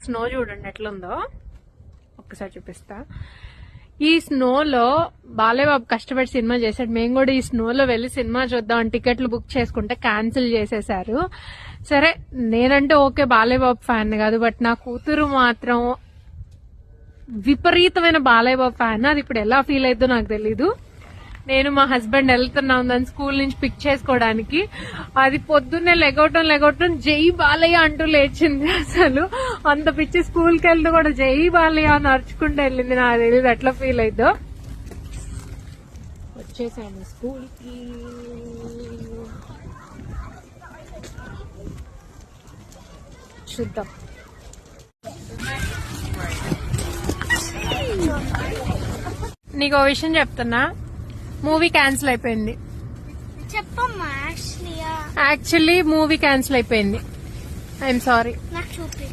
Snow చూడండి ఎట్లుందో, ఒక్కసారి చూపిస్తా. ఈ స్నోలో బాలేబాబు కష్టపడి సినిమా చేశాడు. మేము కూడా ఈ స్నోలో వెళ్లి సినిమా చూద్దాం టికెట్లు బుక్ చేసుకుంటే క్యాన్సిల్ చేసేశారు. సరే నేనంటే ఓకే బాలేబాబు ఫ్యాన్ కాదు, బట్ నా కూతురు మాత్రం విపరీతమైన బాలేబాబు ఫ్యాన్. అది ఇప్పుడు ఎలా ఫీల్ అయిద్దో నాకు తెలీదు. నేను మా హస్బెండ్ వెళ్తున్నాం దాన్ని స్కూల్ నుంచి పిక్ చేసుకోవడానికి. అది పొద్దున్నే లెగవటం జై బాలయ్య అంటూ లేచింది. అసలు అంత పిచ్చి స్కూల్కి వెళ్తూ కూడా జై బాలయ్య అని అరుచుకుంటూ వెళ్ళింది. నాకు తెలియదు ఎట్లా ఫీల్ అయిద్దో. వచ్చేసాము స్కూల్ కి. చూద్దాం. నీకు ఓ విషయం చెప్తున్నా, మూవీ క్యాన్సిల్ అయిపోయింది. చెప్పమ్మా. యాక్చువల్లీ మూవీ క్యాన్సిల్ అయిపోయింది. I'm sorry. నాకు చూపి.